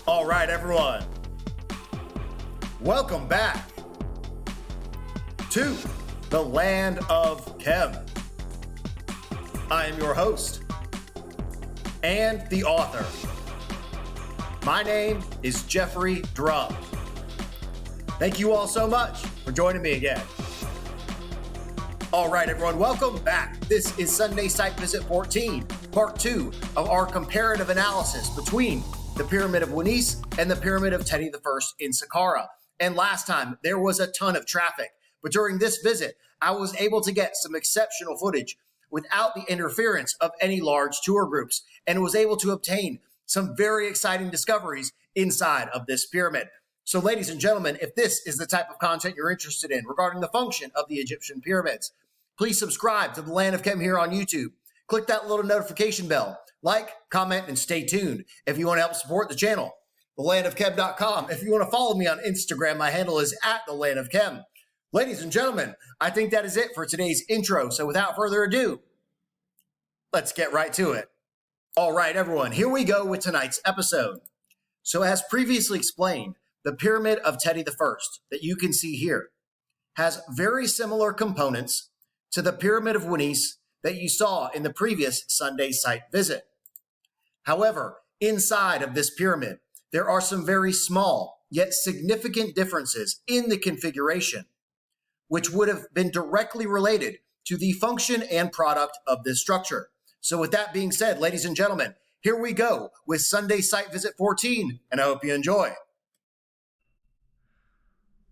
All right, everyone. Welcome back to the land of Chem. I am your host and the author. My name is Jeffrey Drum. Thank you all so much for joining me again. All right, everyone, welcome back. This is Sunday Site Visit 14, part 2 of our comparative analysis between the Pyramid of Winis and the Pyramid of Teti I in Saqqara. And last time, there was a ton of traffic. But during this visit, I was able to get some exceptional footage without the interference of any large tour groups, and was able to obtain some very exciting discoveries inside of this pyramid. So ladies and gentlemen, if this is the type of content you're interested in regarding the function of the Egyptian pyramids, please subscribe to the Land of Chem here on YouTube. Click that little notification bell. Like, comment, and stay tuned. If you want to help support the channel, thelandofchem.com. If you want to follow me on Instagram, my handle is @thelandofchem. Ladies and gentlemen, I think that is it for today's intro. So without further ado, let's get right to it. All right, everyone, here we go with tonight's episode. So as previously explained, the Pyramid of Teti I that you can see here has very similar components to the Pyramid of Winis that you saw in the previous Sunday site visit. However, inside of this pyramid, there are some very small yet significant differences in the configuration, which would have been directly related to the function and product of this structure. So with that being said, ladies and gentlemen, here we go with Sunday Site Visit 14, and I hope you enjoy.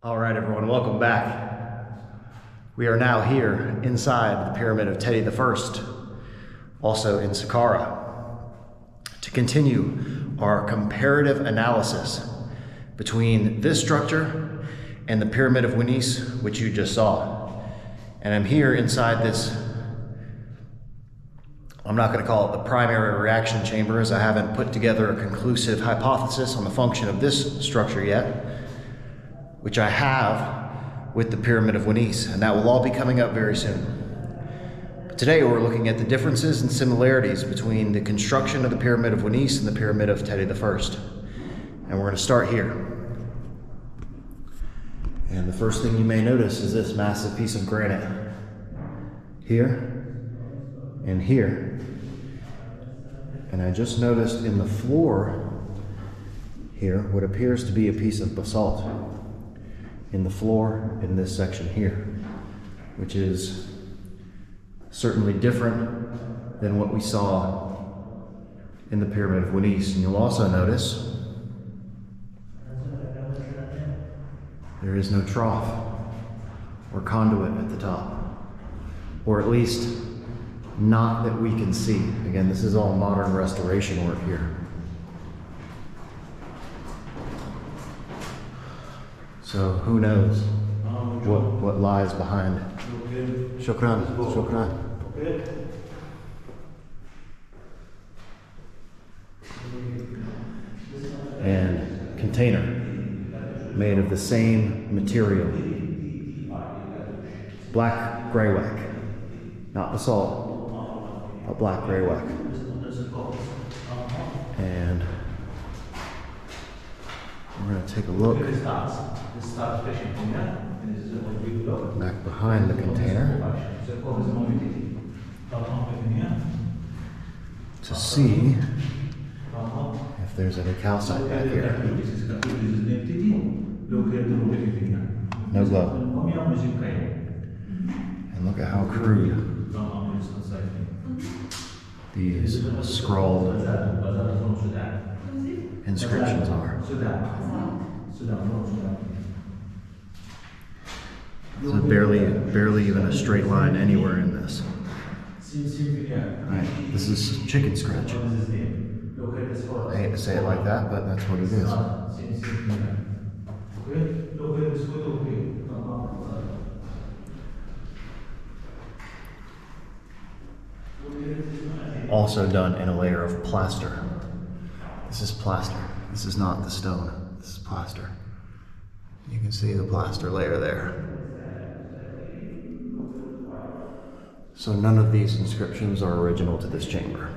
All right, everyone, welcome back. We are now here inside the Pyramid of Teti I, also in Saqqara, to continue our comparative analysis between this structure and the Pyramid of Winis, which you just saw. And I'm here inside this, I'm not going to call it the primary reaction chamber, as I haven't put together a conclusive hypothesis on the function of this structure yet, which I have with the Pyramid of Winis, and that will all be coming up very soon. But today we're looking at the differences and similarities between the construction of the Pyramid of Winis and the Pyramid of Teti I. And we're going to start here. And the first thing you may notice is this massive piece of granite here and here. And I just noticed in the floor here what appears to be a piece of basalt in the floor in this section here, which is certainly different than what we saw in the Pyramid of Winis. And you'll also notice there is no trough or conduit at the top, or at least not that we can see. Again, this is all modern restoration work here. So who knows what lies behind. Shukran, shukran. And container made of the same material. Black greywack, not basalt, but black greywack. And we're going to take a look back behind the container to see if there's any calcite back here. No glow. And look at how crude these scrawled inscriptions are. There's barely even a straight line anywhere in this. Right, this is chicken scratch. I hate to say it like that, but that's what it is. Also done in a layer of plaster. This is plaster. This is not the stone. This is plaster. You can see the plaster layer there. So none of these inscriptions are original to this chamber.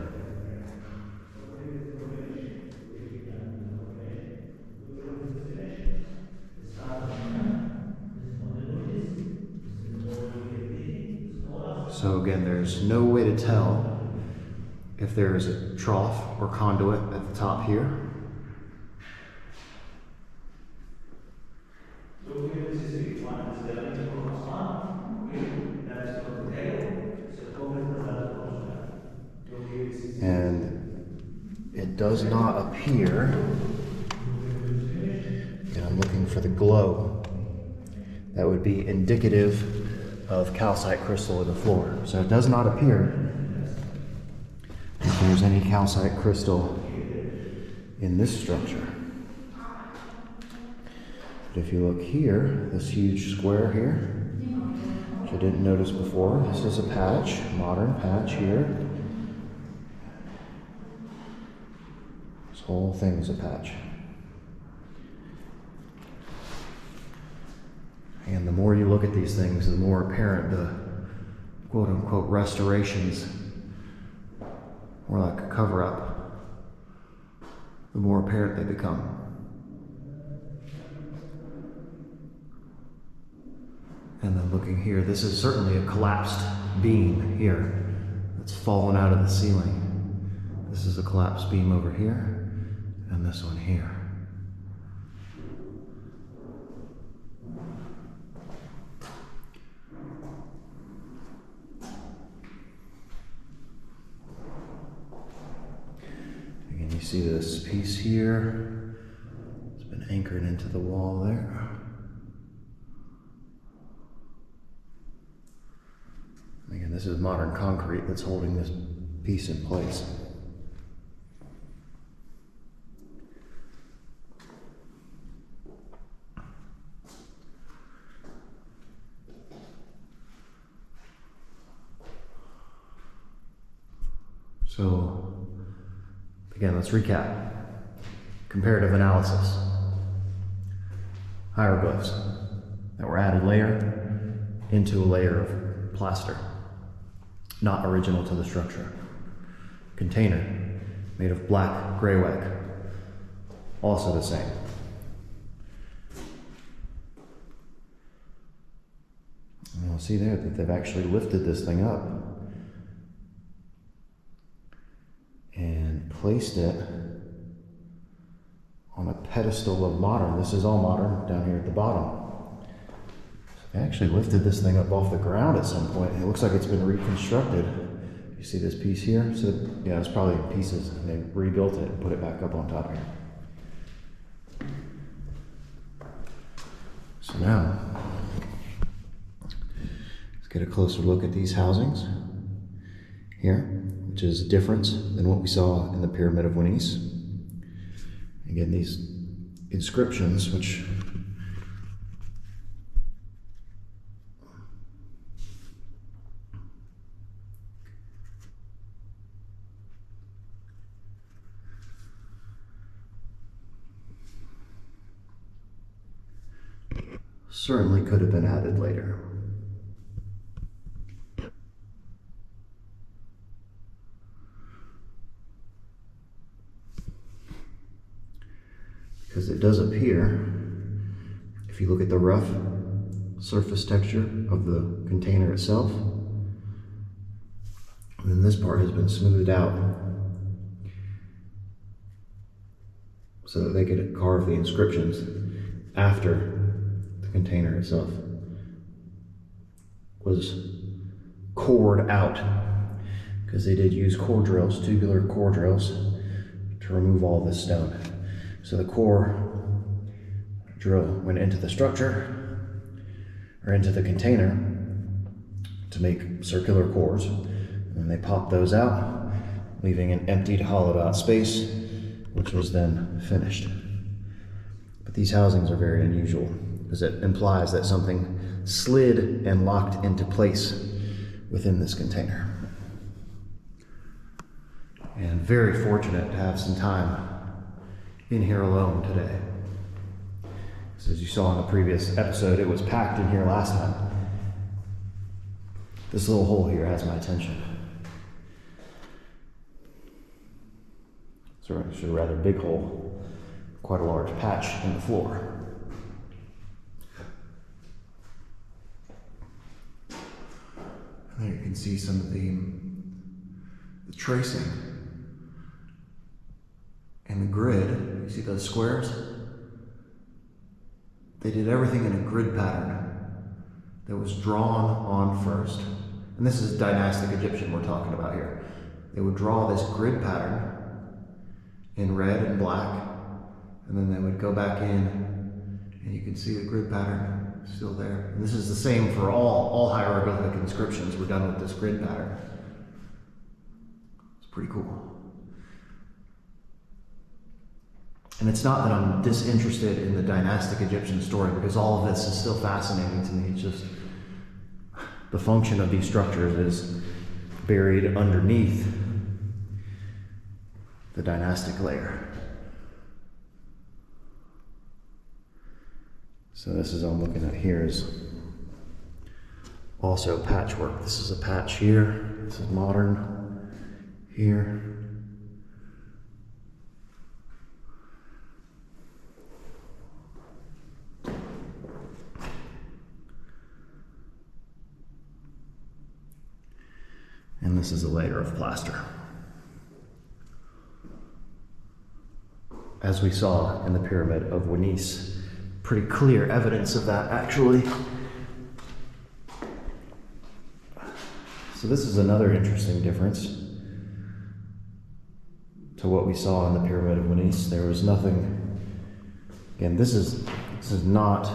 So again, there's no way to tell if there is a trough or conduit at the top here. And it does not appear, and I'm looking for the glow, that would be indicative of calcite crystal in the floor. So it does not appear that there's any calcite crystal in this structure. But if you look here, this huge square here, which I didn't notice before, this is a patch, modern patch here. This whole thing is a patch. And the more you look at these things, the more apparent the quote-unquote restorations, more like a cover-up, the more apparent they become. And then looking here, this is certainly a collapsed beam here that's fallen out of the ceiling. This is a collapsed beam over here, and this one here. Again, you see this piece here. It's been anchored into the wall there. Again, this is modern concrete that's holding this piece in place. So, again, let's recap. Comparative analysis. Hieroglyphs that were added layer into a layer of plaster, not original to the structure. Container made of black greywacke, also the same. And you'll see there that they've actually lifted this thing up and placed it on a pedestal of modern. This is all modern down here at the bottom. They actually lifted this thing up off the ground at some point. It looks like it's been reconstructed. You see this piece here? So yeah, it's probably in pieces. And they rebuilt it and put it back up on top here. So now, let's get a closer look at these housings here, which is a difference than what we saw in the Pyramid of Winis. Again, these inscriptions, which certainly could have been added later. Because it does appear, if you look at the rough surface texture of the container itself, then this part has been smoothed out so that they could carve the inscriptions after the container itself was cored out, because they did use core drills, tubular core drills, to remove all this stone. So the core drill went into the structure, or into the container, to make circular cores, and then they popped those out, leaving an emptied, hollowed out space, which was then finished. But these housings are very unusual, because it implies that something slid and locked into place within this container. And very fortunate to have some time in here alone today. So as you saw in the previous episode, it was packed in here last time. This little hole here has my attention. It's a rather big hole, quite a large patch in the floor. And there you can see some of the tracing and the grid. You see those squares? They did everything in a grid pattern that was drawn on first. And this is dynastic Egyptian we're talking about here. They would draw this grid pattern in red and black, and then they would go back in, and you can see the grid pattern still there. And this is the same for all hieroglyphic inscriptions. We're done with this grid pattern. It's pretty cool. And it's not that I'm disinterested in the dynastic Egyptian story, because all of this is still fascinating to me. It's just the function of these structures is buried underneath the dynastic layer. So this is all I'm looking at here is also patchwork. This is a patch here. This is modern here. And this is a layer of plaster. As we saw in the Pyramid of Winis, pretty clear evidence of that actually. So this is another interesting difference to what we saw in the Pyramid of Winis. There was nothing, again, this is not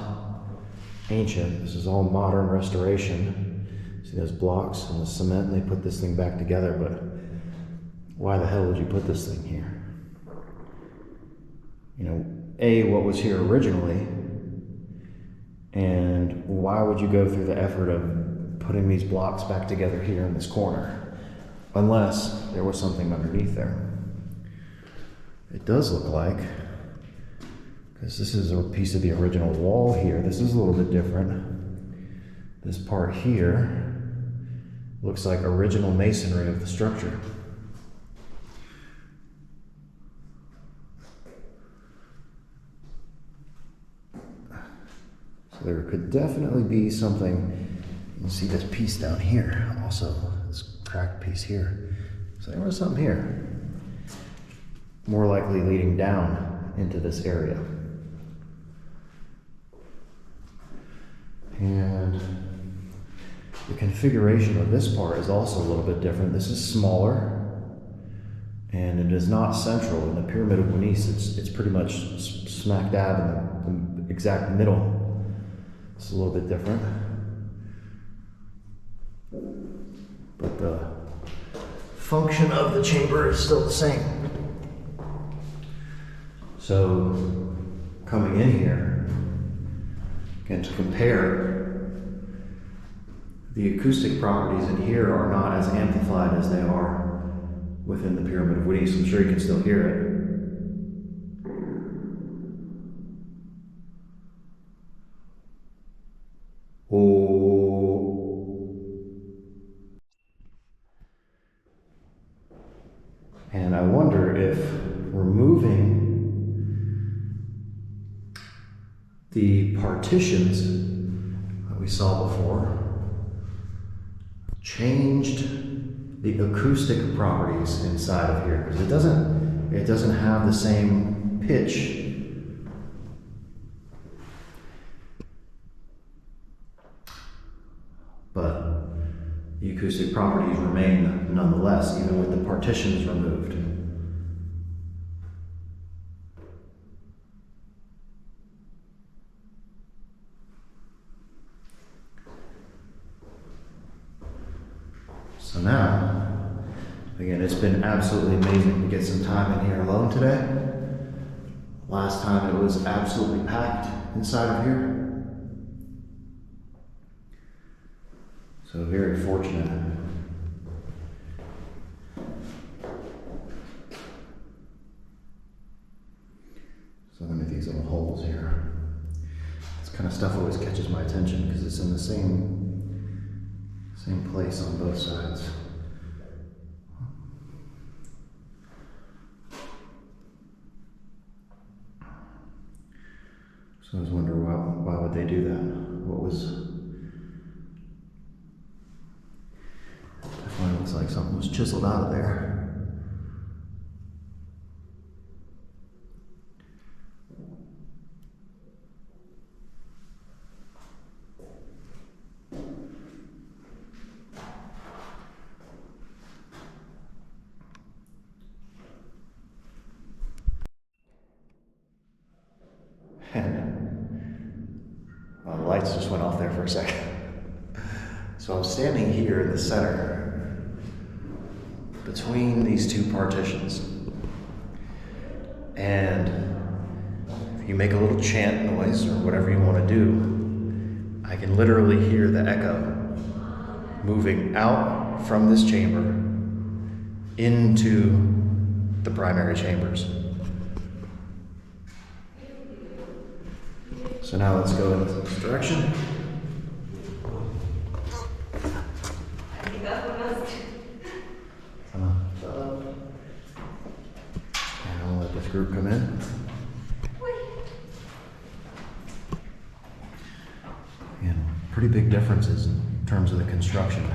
ancient, this is all modern restoration. See those blocks and the cement, and they put this thing back together, but why the hell would you put this thing here? You know, A, what was here originally, and why would you go through the effort of putting these blocks back together here in this corner, unless there was something underneath there. It does look like, because this is a piece of the original wall here, this is a little bit different. This part here looks like original masonry of the structure. So there could definitely be something. You can see this piece down here, also this cracked piece here. So there was something here, more likely leading down into this area. And the configuration of this part is also a little bit different. This is smaller, and it is not central. In the Pyramid of Winis, it's pretty much smack dab in the exact middle. It's a little bit different, but the function of the chamber is still the same. So, coming in here, again, to compare, the acoustic properties in here are not as amplified as they are within the Pyramid of Winis. I'm sure you can still hear it. And I wonder if removing the partitions that we saw before changed the acoustic properties inside of here, because it doesn't have the same pitch. But the acoustic properties remain nonetheless, even with the partitions removed. So now, again, it's been absolutely amazing to get some time in here alone today. Last time it was absolutely packed inside of here. So very fortunate. So look at these little holes here. This kind of stuff always catches my attention because it's in the same place on both sides. So I was wondering why would they do that? What was chiseled out of there. Well, the lights just went off there for a second. So I'm standing here in the center between these two partitions. And if you make a little chant noise or whatever you want to do, I can literally hear the echo moving out from this chamber into the primary chambers. So now let's go in this direction. And I'll let this group come in. And pretty big differences in terms of the construction.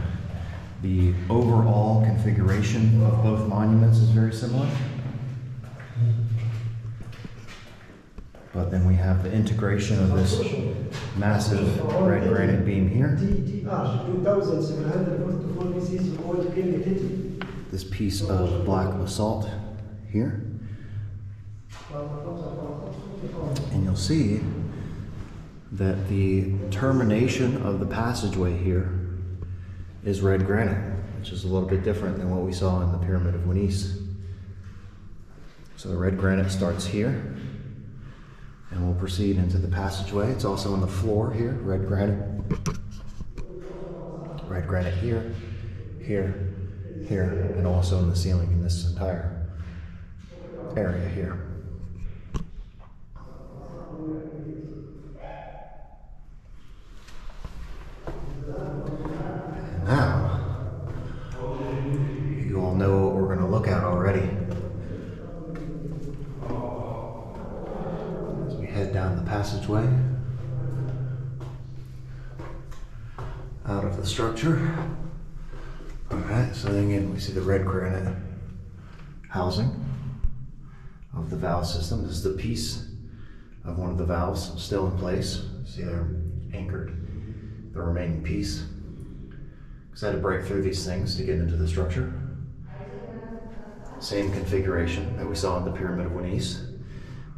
The overall configuration of both monuments is very similar. But then we have the integration of this massive red granite beam here. This piece of black basalt here. And you'll see that the termination of the passageway here is red granite, which is a little bit different than what we saw in the Pyramid of Wunis. So the red granite starts here. And we'll proceed into the passageway. It's also on the floor here, red granite. Red granite here, here, here, and also in the ceiling in this entire area here. And now, you all know what we're going to look at already. Head down the passageway, out of the structure. Alright, so then again we see the red granite housing of the valve system. This is the piece of one of the valves still in place. See they're anchored, the remaining piece. Because I had to break through these things to get into the structure. Same configuration that we saw in the Pyramid of Wunis.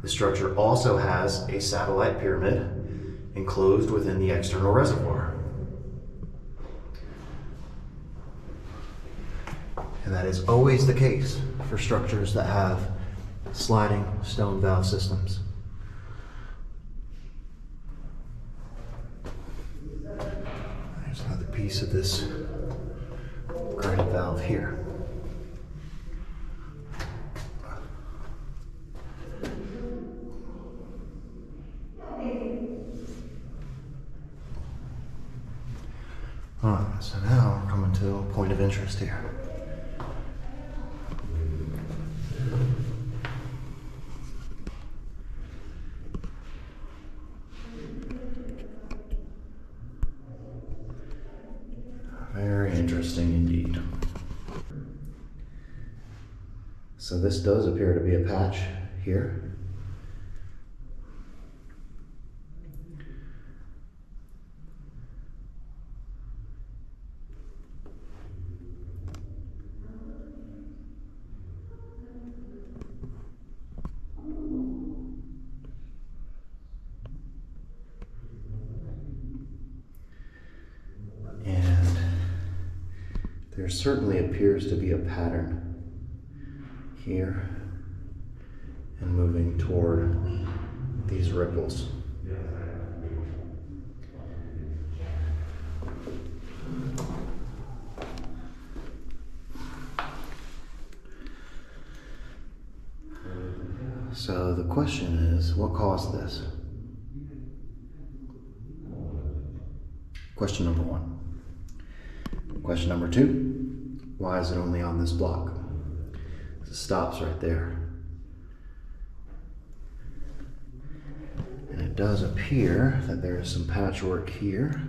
The structure also has a satellite pyramid enclosed within the external reservoir. And that is always the case for structures that have sliding stone valve systems. There's another piece of this granite valve here. Alright, so now we're coming to a point of interest here. Very interesting indeed. So this does appear to be a patch here. There certainly appears to be a pattern here and moving toward these ripples. So the question is, what caused this? Question number one. Question number two, why is it only on this block? It stops right there. And it does appear that there is some patchwork here.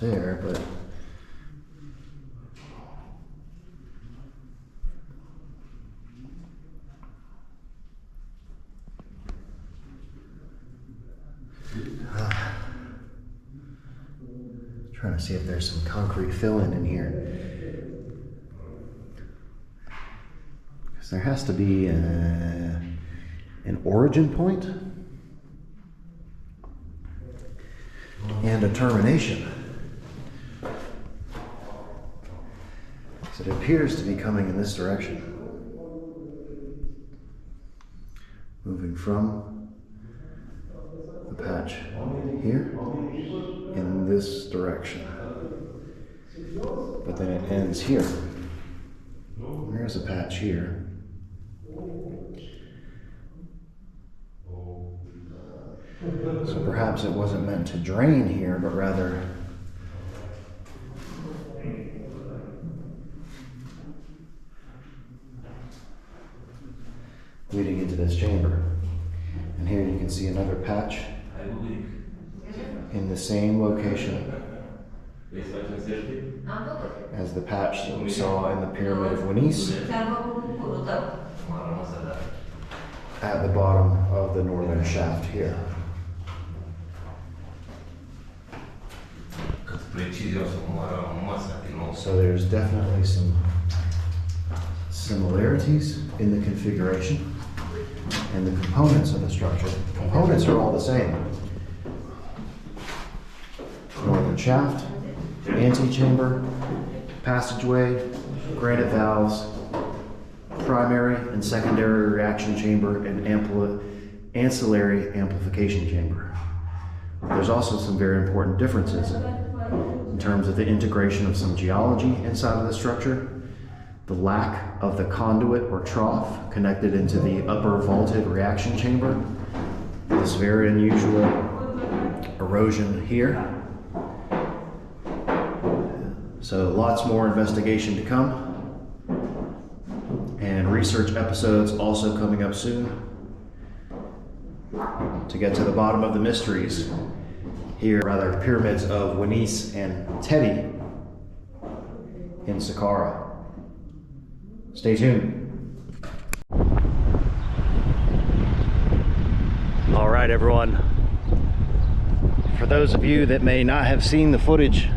there, but trying to see if there's some concrete fill-in in here. Because there has to be an origin point and a termination. So it appears to be coming in this direction. Moving from the patch here in this direction. But then it ends here. There's a patch here. So perhaps it wasn't meant to drain here, but rather leading into this chamber. And here you can see another patch in the same location as the patch that we saw in the Pyramid of Winis at the bottom of the northern shaft here. So there's definitely some similarities in the configuration and the components of the structure. The components are all the same. Northern shaft, antechamber, passageway, granite valves, primary and secondary reaction chamber, and ancillary amplification chamber. There's also some very important differences in terms of the integration of some geology inside of the structure, the lack of the conduit or trough connected into the upper vaulted reaction chamber, this very unusual erosion here. So lots more investigation to come, and research episodes also coming up soon to get to the bottom of the mysteries here, rather, pyramids of Winis and Teti in Saqqara. Stay tuned. All right, everyone. For those of you that may not have seen the footage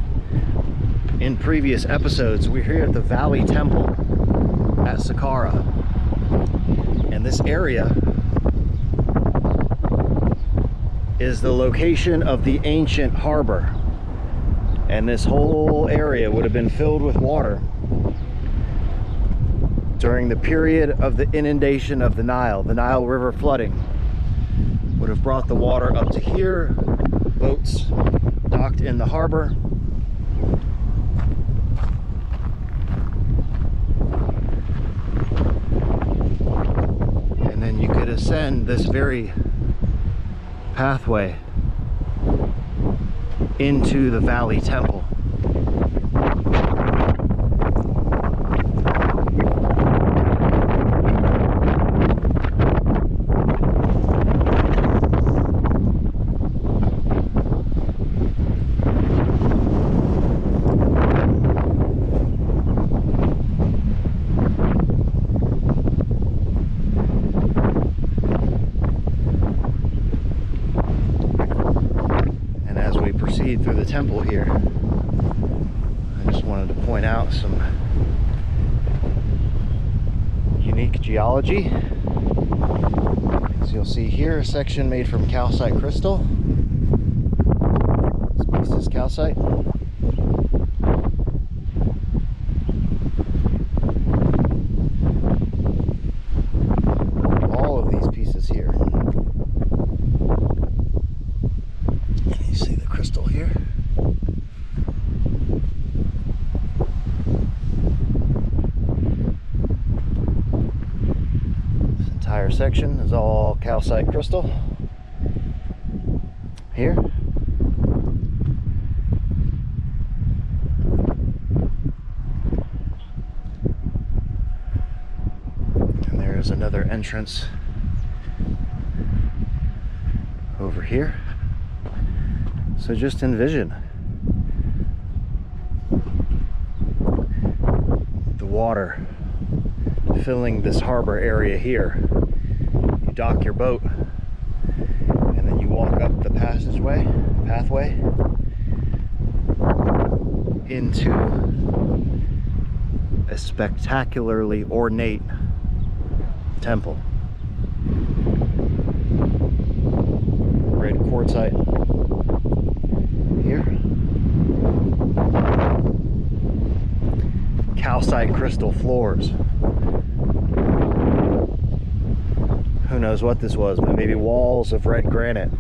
in previous episodes, we're here at the Valley Temple at Saqqara. And this area is the location of the ancient harbor. And this whole area would have been filled with water during the period of the inundation of the Nile River flooding would have brought the water up to here. Boats docked in the harbor. And then you could ascend this very pathway into the Valley Temple. Through the temple here, I just wanted to point out some unique geology. As you'll see here, a section made from calcite crystal. This piece is calcite. All of these pieces here. You see the crystal here. This entire section is all calcite crystal here. And there's another entrance over here. So just envision water filling this harbor area here. You dock your boat and then you walk up the pathway into a spectacularly ornate temple. Red quartzite here. Calcite crystal floors. Who knows what this was, but maybe walls of red granite.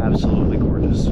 Absolutely gorgeous.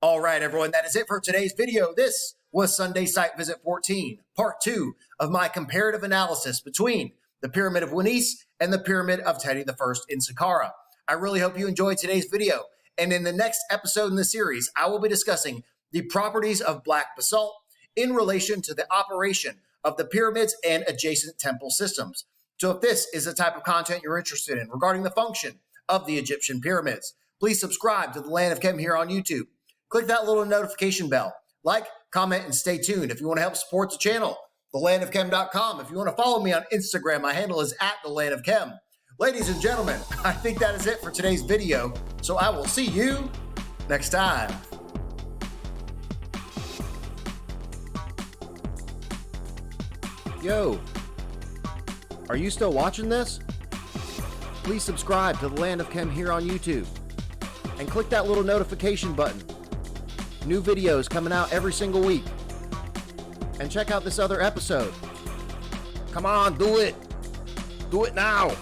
All right, everyone, that is it for today's video. This was Sunday Site Visit 14, part 2 of my comparative analysis between the Pyramid of Winis and the Pyramid of Teti I in Saqqara. I really hope you enjoyed today's video, and in the next episode in the series, I will be discussing the properties of black basalt in relation to the operation of the pyramids and adjacent temple systems. So if this is the type of content you're interested in regarding the function of the Egyptian pyramids, please subscribe to the Land of Chem here on YouTube. Click that little notification bell. Like, comment, and stay tuned. If you want to help support the channel, thelandofchem.com. If you want to follow me on Instagram, my handle is @thelandofchem. Ladies and gentlemen, I think that is it for today's video. So I will see you next time. Yo, are you still watching this? Please subscribe to the Land of Chem here on YouTube and click that little notification button. New videos coming out every single week. And check out this other episode. Come on, do it. Do it now.